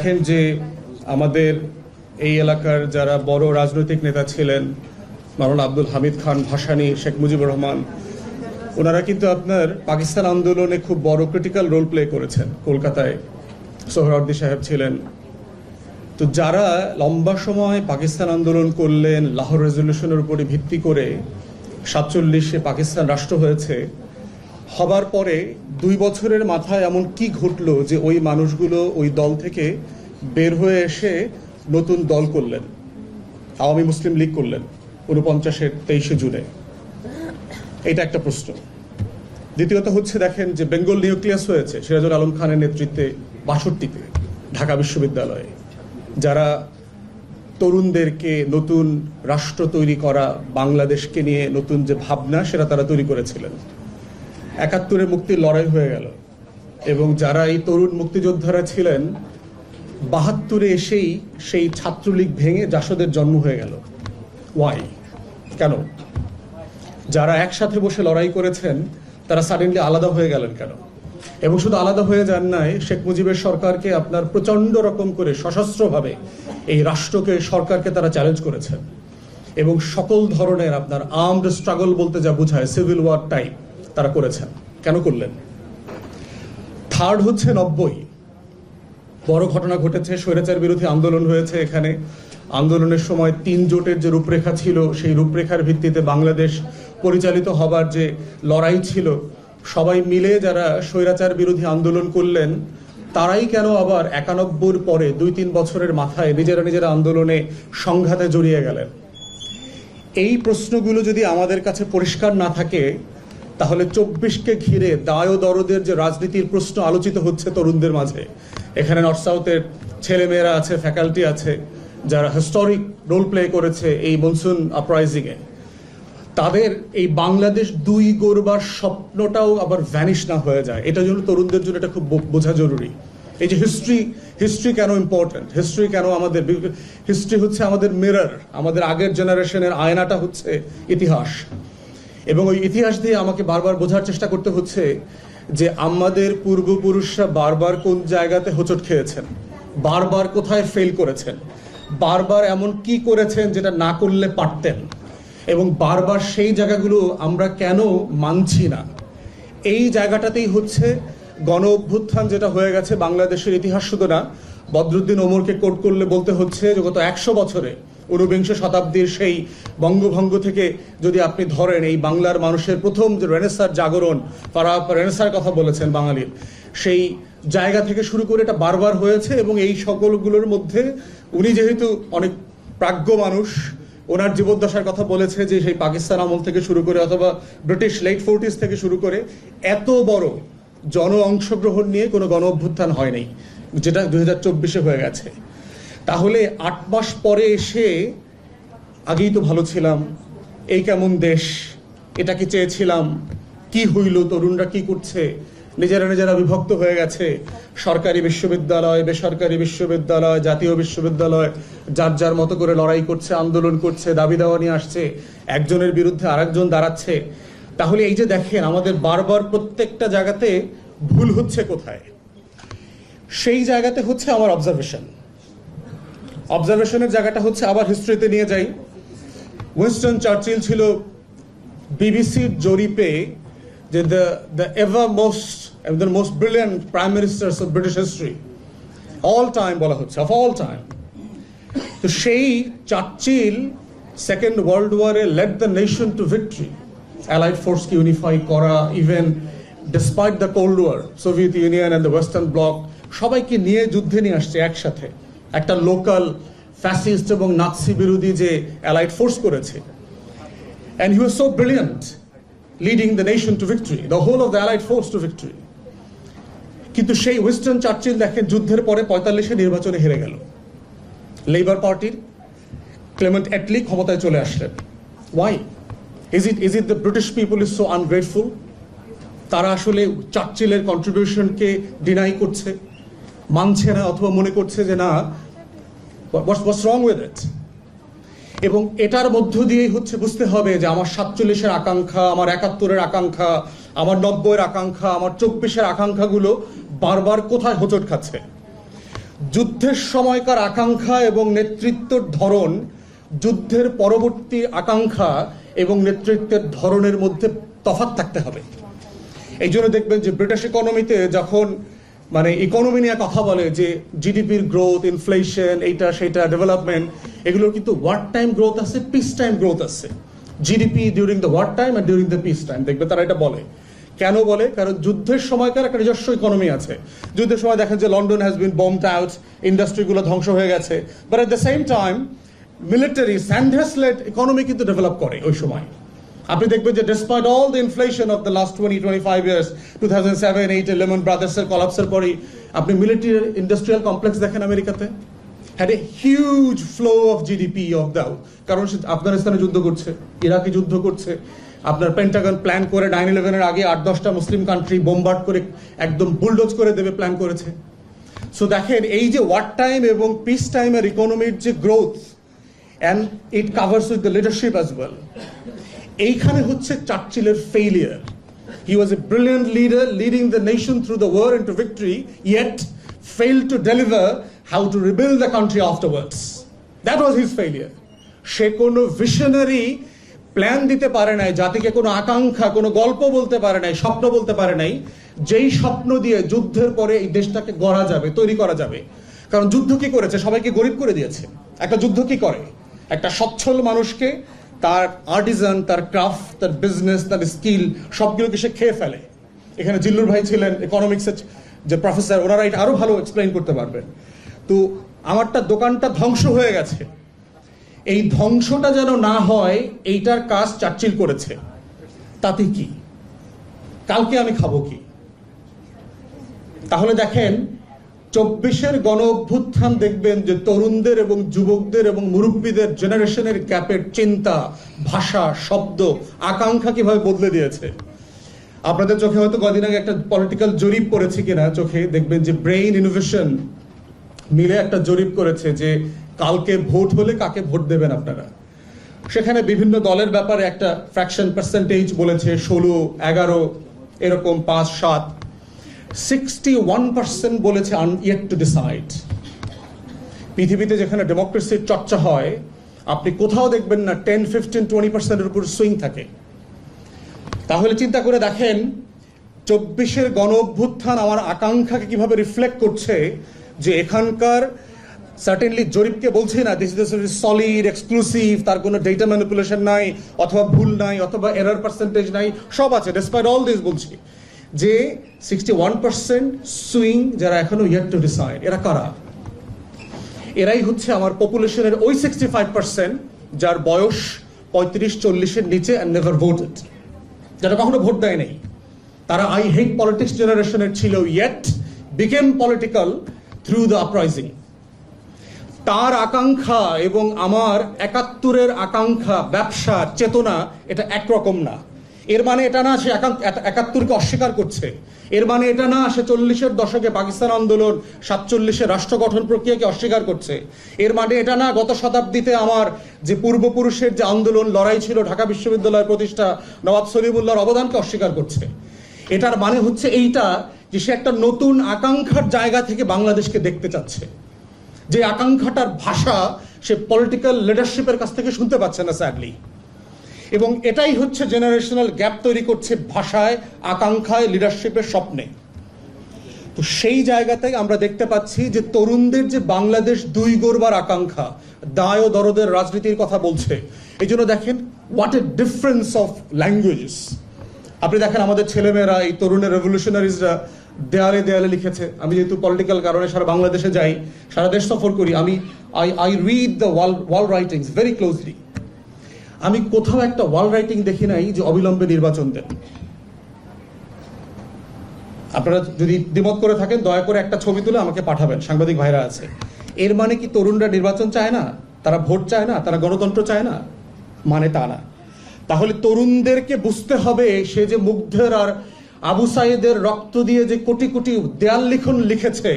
দেখেন যে আমাদের এই এলাকার যারা বড় রাজনৈতিক নেতা ছিলেন, মাওলানা আব্দুল হামিদ খান ভাসানী, শেখ মুজিবুর রহমান, ওনারা কিন্তু আপনার পাকিস্তান আন্দোলনে খুব বড় ক্রিটিক্যাল রোল প্লে করেছেন। কলকাতায় সোহরাওয়ার্দী সাহেব ছিলেন। তো যারা লম্বা সময় পাকিস্তান আন্দোলন করলেন, লাহোর রেজলিউশনের উপরে ভিত্তি করে 47-এ পাকিস্তান রাষ্ট্র হয়েছে, হবার পরে 2 বছরের মাথায় এমন কি ঘটলো যে ওই মানুষগুলো ওই দল থেকে বের হয়ে এসে নতুন দল করলেন, আওয়ামী মুসলিম লীগ করলেন 49-এর 23শে জুনে? এটা একটা প্রশ্ন। দ্বিতীয়ত হচ্ছে দেখেন যে বেঙ্গল নিউক্লিয়াস হয়েছে সিরাজুল আলম খানের নেতৃত্বে 62-তে ঢাকা বিশ্ববিদ্যালয়ে, যারা তরুণদেরকে নতুন রাষ্ট্র তৈরি করা, বাংলাদেশকে নিয়ে নতুন যে ভাবনা সেটা তারা তৈরি করেছিলেন। 71-এ মুক্তির লড়াই হয়ে গেল এবং যারা এই তরুণ মুক্তিযোদ্ধারা ছিলেন 72-এ এসেই সেই ছাত্রলীগ ভেঙে জাসদের জন্ম হয়ে গেল। ওয়াই? কেন? যারা একসাথে বসে লড়াই করেছেন তারা সাডেনলি আলাদা হয়ে গেলেন কেন? এবং শুধু আলাদা হয়ে যান নাই, শেখ মুজিবের সরকারকে আপনার প্রচন্ড রকম করে সশস্ত্রভাবে এই রাষ্ট্রকে, সরকারকে তারা চ্যালেঞ্জ করেছেন এবং সকল ধরনের আপনার আর্মড স্ট্রাগল বলতে যা বোঝায় সিভিল ওয়ার টাইপ তারা করেছেন। কেন করলেন? থার্ড হচ্ছে 90 বড় ঘটনা ঘটেছে, স্বৈরাচার বিরোধী আন্দোলন হয়েছে এখানে। আন্দোলনের সময় 3 জোটের যে রূপরেখা ছিল সেই রূপরেখার ভিত্তিতে বাংলাদেশ পরিচালিত হবার যে লড়াই ছিল, সবাই মিলে যারা স্বৈরাচার বিরোধী আন্দোলন করলেন তারাই কেন আবার 91-র পরে 2-3 বছরের মাথায় নিজেরা আন্দোলনে সংঘাতে জড়িয়ে গেলেন? এই প্রশ্নগুলো যদি আমাদের কাছে পরিষ্কার না থাকে তাহলে 24কে ঘিরে দায় ও দরদের যে রাজনীতির প্রশ্ন আলোচিত হচ্ছে তরুণদের মাঝে, এখানে নর্থ সাউথের ছেলেমেয়েরা আছে, ফ্যাকাল্টি আছে যারা হিস্টোরিক রোল প্লে করেছে এই মনসুন আপরাইজিংয়ে, তাদের এই বাংলাদেশ 2 গড়বার স্বপ্নটাও আবার ভ্যানিশ না হয়ে যায়। এটার জন্য তরুণদের জন্য এটা খুব বোঝা জরুরি। এই যে হিস্ট্রি কেন ইম্পর্টেন্ট, হিস্ট্রি হচ্ছে আমাদের মিরর, আমাদের আগের জেনারেশনের আয়নাটা হচ্ছে ইতিহাস। এবং ওই ইতিহাস দিয়ে আমাকে বারবার বোঝার চেষ্টা করতে হচ্ছে যে আমাদের পূর্বপুরুষরা বারবার কোন জায়গাতে হোঁচট খেয়েছেন, বারবার কোথায় ফেল করেছেন, বারবার এমন কি করেছেন যেটা না করলে পারতেন, এবং বারবার সেই জায়গাগুলো আমরা কেন মানছি না। এই জায়গাটাতেই হচ্ছে গণ অভ্যুত্থান যেটা হয়ে গেছে বাংলাদেশের ইতিহাস। শুধু না, বদরুদ্দিন ওমরকে কোট করলে বলতে হচ্ছে যে গত 100 বছরে 19বিংশ শতাব্দীর সেই বঙ্গভঙ্গ থেকে যদি আপনি ধরেন, এই বাংলার মানুষের প্রথম যে রেনেসার জাগরণ, রেনেসার কথা বলেছেন বাঙালির, সেই জায়গা থেকে শুরু করে এটা বারবার হয়েছে। এবং এই সকলগুলোর মধ্যে উনি যেহেতু অনেক প্রাজ্ঞ মানুষ, ওনার জীবদ্দশার কথা বলেছে যে সেই পাকিস্তান আমল থেকে শুরু করে অথবা ব্রিটিশ লেট 40s থেকে শুরু করে এত বড় জন অংশগ্রহণ নিয়ে কোনো গণ অভ্যুত্থান হয়নি, যেটা 2024-এ হয়ে গেছে। তাহলে 8 মাস পরে এসে আগেই তো ভালো ছিলাম, এই কেমন দেশ, এটা কি চেয়েছিলাম, কি হইল, তরুণরা কি করছে, নিজেরা বিভক্ত হয়ে গেছে, সরকারি বিশ্ববিদ্যালয়, বেসরকারি বিশ্ববিদ্যালয়, জাতীয় বিশ্ববিদ্যালয় যার মতো করে লড়াই করছে, আন্দোলন করছে, দাবি দেওয়া নিয়ে আসছে, একজনের বিরুদ্ধে আরেকজন দাঁড়াচ্ছে। তাহলে এই যে দেখেন আমাদের বারবার প্রত্যেকটা জায়গাতে ভুল হচ্ছে কোথায়, সেই জায়গাতে হচ্ছে আমার অবজারভেশনের জায়গাটা হচ্ছে আবার হিস্ট্রিতে নিয়ে যাই। উইনস্টন চার্চিল ছিল বিবিসির জরিপে যে the most brilliant prime ministers of British history, all time বলা হচ্ছে, of all time। তো সেই চার্চিল সেকেন্ড ওয়ার্ল্ড ওয়ারে led the nation to victory, allied ফোর্সকে ইউনিফাই করা, even despite the cold war, Soviet Union and the western bloc সবাইকে নিয়ে যুদ্ধে নিয়ে আসছে একসাথে, একটা লোকাল ফ্যাসিস্ট এবং নাৎসি বিরোধী যে অ্যালাইড ফোর্স করেছে। And he was so brilliant, leading the nation to victory, the whole of the allied force to victory. কিন্তু সেই উইনস্টন চার্চিল দেখেন যুদ্ধের পরে 45-এ নির্বাচনে হেরে গেল, লেবার পার্টির ক্লেমেন্ট অ্যাটলি ক্ষমতায় চলে আসলেন। Why? Is it the British people is so ungrateful? তারা আসলে চার্চিলের কন্ট্রিবিউশনকে ডিনাই করছে, মানছে না, অথবা মনে করছে যে না, what's wrong with it? এবং এটার মধ্য দিয়েই হচ্ছে বুঝতে হবে যে আমার 47-এর আকাঙ্ক্ষা, আমার 71-এর আকাঙ্ক্ষা, আমার 90-এর আকাঙ্ক্ষা, আমার 24-এর আকাঙ্ক্ষাগুলো বারবার কোথায় হোঁচট খাচ্ছে। যুদ্ধের সময়কার আকাঙ্ক্ষা এবং নেতৃত্বের ধরন, যুদ্ধের পরবর্তী আকাঙ্ক্ষা এবং নেতৃত্বের ধরনের মধ্যে তফাৎ থাকতে হবে। এই জন্য দেখবেন যে ব্রিটিশ ইকোনমিতে যখন মানে ইকোনমি নিয়ে কথা বলে যে জিডিপির গ্রোথ, ইনফ্লেশন, এইটা সেটা, ডেভেলপমেন্ট, এগুলোর কিন্তু ওয়ার টাইম গ্রোথ আছে, পিস টাইম গ্রোথ আছে। GDP during the war time আর ডিউরিং দ্য পিস টাইম, দেখবে তারা এটা বলে। কেন বলে? কারণ যুদ্ধের সময়কার একটা নিজস্ব ইকোনমি আছে। যুদ্ধের সময় দেখেন যে London has been bombed out, ইন্ডাস্ট্রিগুলো ধ্বংস হয়ে গেছে, but at the same time military sanders led economy কিন্তু ডেভেলপ করে ওই সময়। আপনি দেখবেন যে despite all the inflation of the last 20-25 years, 2007-8 Lehman ব্রাদার্সের কলাপসের পরেই আপনি মিলিটারি ইন্ডাস্ট্রিয়াল কমপ্লেক্স দেখেন আমেরিকাতে had a huge flow of GDP of the, কারণ সে আফগানিস্তানে যুদ্ধ করছে, ইরাকে যুদ্ধ করছে, আপনার পেন্টাগন প্ল্যান করে 9/11-এর আগে 8-10টা মুসলিম কান্ট্রি বোমবার্ড করে একদম বুলডোজ করে দেবে প্ল্যান করেছে। সো দেখেন এই যে ওয়ার টাইম এবং পিস টাইমের ইকোনমির যে growth, and it covers with the leadership as well. এইখানে হচ্ছে চার্চিলের failure. He was a brilliant leader leading the nation through the war into victory, yet failed to deliver how to rebuild the country afterwards. That was his failure. সে কোনো visionary plan দিতে পারে নাই, জাতিকে কোনো আকাঙ্ক্ষা, কোনো গল্প বলতে পারে নাই, স্বপ্ন বলতে পারে নাই, যেই স্বপ্ন দিয়ে যুদ্ধের পরে এই দেশটাকে গড়া যাবে, তৈরি করা যাবে। কারণ যুদ্ধ কি করেছে? সবাইকে গরিব করে দিয়েছে। একটা যুদ্ধ কি করে? একটা সচ্ছল মানুষকে তার আর্টিজান, তার ক্রাফট, তার বিজনেস, তার স্কিল সবগুলোকে সে খেয়ে ফেলে। এখানে জিল্লুর ভাই ছিলেন ইকোনমিক্সের যে প্রফেসর, ওনারা এটা আরো ভালো এক্সপ্লেইন করতে পারবেন। তো আমারটা দোকানটা ধ্বংস হয়ে গেছে, এই ধ্বংসটা যেন না হয় এইটার কাজ চার্চিল করেছে। তাতে কি? কালকে আমি খাবো কি? তাহলে দেখেন 24-এর গণ অভ্যুত্থান দেখবেন যে তরুণদের এবং যুবকদের এবং মুরব্বীদের জেনারেশনের গ্যাপের চিন্তা, ভাষা, শব্দ, আকাঙ্ক্ষা কিভাবে বদলে দিয়েছে। আপনাদের চোখে হয়তো কদিন আগে একটা পলিটিক্যাল জরিপ করেছি কিনা, চোখে দেখবেন যে ব্রেইন ইনোভেশন মিলে একটা জরিপ করেছে যে কালকে ভোট হলে কাকে ভোট দেবেন আপনারা। সেখানে বিভিন্ন দলের ব্যাপারে একটা ফ্র্যাকশন পার্সেন্টেজ বলেছে, 16, 11, এরকম 5, 7। 61% বলেছে yet to decide। পৃথিবীতে যেখানে ডেমোক্রেসির চর্চা হয়, আপনি কোথাও দেখবেন না 10, 15, 20%-এর উপর সুইং থাকে। তাহলে চিন্তা করে দেখেন 24-এর গণ অভ্যুত্থান আমার আকাঙ্ক্ষাকে কিভাবে রিফ্লেক্ট করছে, যে এখানকার সার্টেনলি জরিপকে বলছি না দিস ইজ সলিড এক্সক্লুসিভ, তার কোনো ডেটা ম্যানিপুলেশন নাই, অথবা ভুল নাই, অথবা এরর পার্সেন্টেজ নাই, সব আছে। ডিসপাইট অল দিস বলছি যে 61% সুইং যারা এখনো yet to decide, এরা কারা? এরাই হচ্ছে আমার পপুলেশনের ওই 65% যার বয়স 35-40-এর নিচে and never voted, যারা কখনো ভোট দেয় নাই। তারা আই হেট পলিটিক্স জেনারেশনের ছিল, yet became political through the uprising। তার আকাঙ্ক্ষা এবং আমার 71-এর আকাঙ্ক্ষা, ব্যবসা, চেতনা, এটা একরকম না। এর মানে এটা না সে 71-কে অস্বীকার করছে, এর মানে এটা না সে 40-এর দশকে পাকিস্তান আন্দোলন, 47-এর রাষ্ট্র গঠন প্রক্রিয়াকে অস্বীকার করছে, এর মানে এটা না গত শতাব্দীতে আমার যে পূর্বপুরুষের যে আন্দোলন, লড়াই ছিল, ঢাকা বিশ্ববিদ্যালয়ের প্রতিষ্ঠা, নবাব সলিমুল্লাহর অবদানকে অস্বীকার করছে। এটার মানে হচ্ছে এইটা যে সে একটা নতুন আকাঙ্ক্ষার জায়গা থেকে বাংলাদেশকে দেখতে চাচ্ছে, যে আকাঙ্ক্ষাটার ভাষা সে পলিটিক্যাল লিডারশিপের কাছ থেকে শুনতে পাচ্ছে না স্যাডলি। এবং এটাই হচ্ছে জেনারেশনাল গ্যাপ তৈরি করছে ভাষায়, আকাঙ্ক্ষায়, লিডারশিপের স্বপ্নে। তো সেই জায়গাতে আমরা দেখতে পাচ্ছি যে তরুণদের যে বাংলাদেশ দুই গড়বার আকাঙ্ক্ষা, দায় ও দরদের রাজনীতির কথা বলছে। এই জন্য দেখেন what a difference of languages. আপনি দেখেন আমাদের ছেলেমেয়েরা, এই তরুণের রেভলিউশনারিজরা দেয়ালে দেয়ালে লিখেছে। আমি যেহেতু পলিটিক্যাল কারণে সারা বাংলাদেশে যাই, সারা দেশ সফর করি, আমি I read the wall writings very closely. আমি কোথাও একটা ওয়াল রাইটিং দেখি নাই যে অবিলম্বে নির্বাচন দেন। আপনারা যদি দ্বিমত করে থাকেন দয়া করে একটা ছবি তুলে আমাকে পাঠাবেন, সাংবাদিক ভাইরা আছে। এর মানে কি তরুণরা নির্বাচন চায় না, তারা ভোট চায় না, তারা গণতন্ত্র চায় না? মানে তা না। তাহলে তরুণদেরকে বুঝতে হবে সে যে মুগ্ধের আর আবু সাইদের রক্ত দিয়ে যে কোটি কোটি দেয়াল লিখন লিখেছে,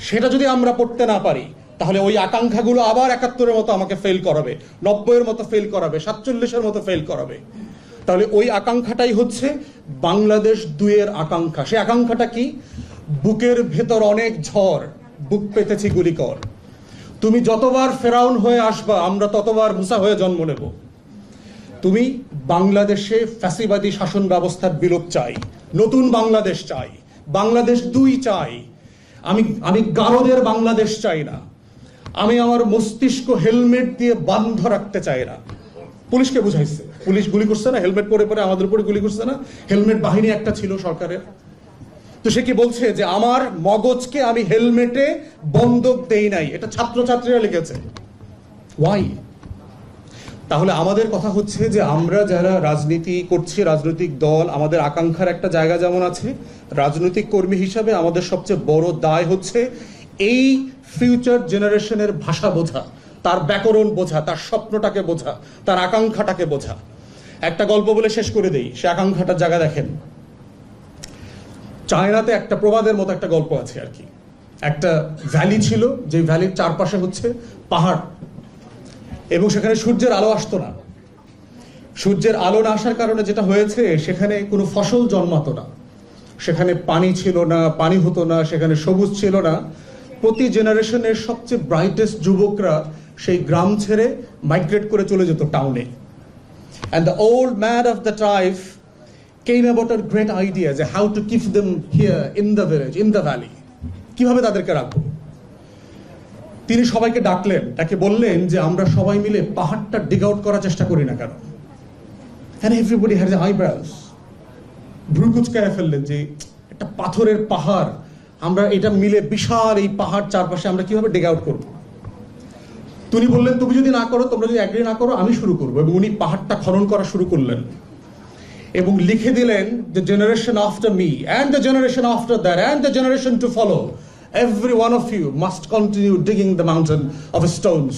সেটা যদি আমরা পড়তে না পারি, তাহলে ওই আকাঙ্ক্ষাগুলো আবার 71-এর মতো আমাকে ফেল করাবে, 90-এর মতো ফেল করাবে, 47-এর মতো ফেল করাবে। তাহলে ওই আকাঙ্ক্ষাটাই হচ্ছে বাংলাদেশ 2-এর আকাঙ্ক্ষা। সেই আকাঙ্ক্ষাটা কি? বুকের ভেতর অনেক ঝড়, বুক পেতেছি গুলি কর। তুমি যতবার ফেরাউন হয়ে আসবা আমরা ততবার মুসা হয়ে জন্ম নেব। তুমি বাংলাদেশে ফ্যাসিবাদী শাসন ব্যবস্থার বিলোপ চাই, নতুন বাংলাদেশ চাই, বাংলাদেশ 2 চাই। আমি গারদের বাংলাদেশ চাই না। আমি আমার মস্তিষ্ক হেলমেট দিয়ে বন্ধ রাখতে চাই না। পুলিশকে বুঝাইছে, পুলিশ গুলি করছে না, হেলমেট পরে পরে আমাদের উপরে গুলি করছে না। হেলমেট বাহিনী একটা ছিল সরকারের, তো সে কি বলছে যে আমার মগজকে আমি হেলমেটে বন্দুক দেই নাই, এটা ছাত্রছাত্রীরা লিখেছে। ওয়াই? তাহলে আমাদের কথা হচ্ছে যে আমরা যারা রাজনীতি করছি, রাজনৈতিক দল, আমাদের আকাঙ্ক্ষার একটা জায়গা যেমন আছে, রাজনৈতিক কর্মী হিসাবে আমাদের সবচেয়ে বড় দায় হচ্ছে এই ফিউচার জেনারেশনের ভাষা বোঝা, তার ব্যাকরণ বোঝা, তার স্বপ্নটাকে বোঝা, তার আকাঙ্ক্ষাটাকে বোঝা। একটা গল্প বলে শেষ করে দেই, সে আকাঙ্ক্ষাটার জায়গা দেখেন। চায়নাতে একটা প্রবাদের মতো একটা গল্প আছে আর কি। একটা ভ্যালি ছিল, যে ভ্যালির চারপাশে হচ্ছে পাহাড়, এবং সেখানে সূর্যের আলো আসতো না। সূর্যের আলো না আসার কারণে যেটা হয়েছে, সেখানে কোনো ফসল জন্মাতো না, সেখানে পানি ছিল না, পানি হতো না, সেখানে সবুজ ছিল না। প্রতি জেনারেশনের সবচেয়ে ব্রাইটেস্ট যুবকরা সেই গ্রাম ছেড়ে মাইগ্রেট করে চলে যেত টাউনে। And the old man of the tribe came about a great idea যে how to keep them here in the village, in the valley, কিভাবে তাদেরকে রাখবো। তিনি সবাইকে ডাকলেন, তাকে বললেন যে আমরা সবাই মিলে পাহাড়টা ডিগ আউট করার চেষ্টা করি না কেন? and everybody had their eyebrows, ভ্রু কুঁচকায় ফেললেন যে একটা পাথরের পাহাড়, আমরা এটা মিলে বিশাল এই পাহাড় চারপাশে আমরা কিভাবে ডিগ আউট করবো। তিনি বললেন তুমি যদি না করো, তোমরা যদি এগ্রি না করো, আমি শুরু করবো। এবং উনি পাহাড়টা খনন করা শুরু করলেন এবং লিখে দিলেন the generation after me and the generation after that and the generation to follow, every one of you must continue digging the mountain of stones.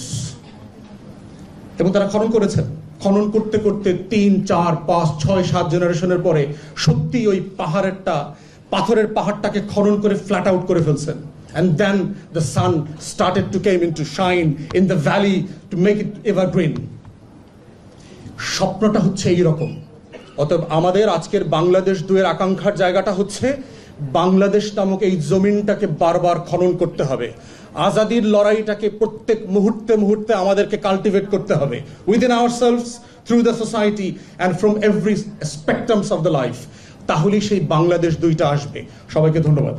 এবং তারা খনন করেছেন। খনন করতে করতে 3, 4, 5, 6, 7 জেনারেশনের পরে সত্যি ওই পাথরের পাহাড়টাকে খনন করে ফ্ল্যাট আউট করে ফেলছেন। and then the sun started to came into shine in the valley to make it evergreen. স্বপ্নটা হচ্ছে এইরকম। অতএব আমাদের আজকের বাংলাদেশ 2 এর আকাঙ্ক্ষার জায়গাটা হচ্ছে বাংলাদেশ নামক এই জমিনটাকে বারবার খনন করতে হবে। আজাদির লড়াইটাকে প্রত্যেক মুহূর্তে মুহূর্তে আমাদেরকে কাল্টিভেট করতে হবে, within ourselves, through the society and from every স্পেকট্রামস of the life. তাহলেই সেই বাংলাদেশ 2টা আসবে। সবাইকে ধন্যবাদ।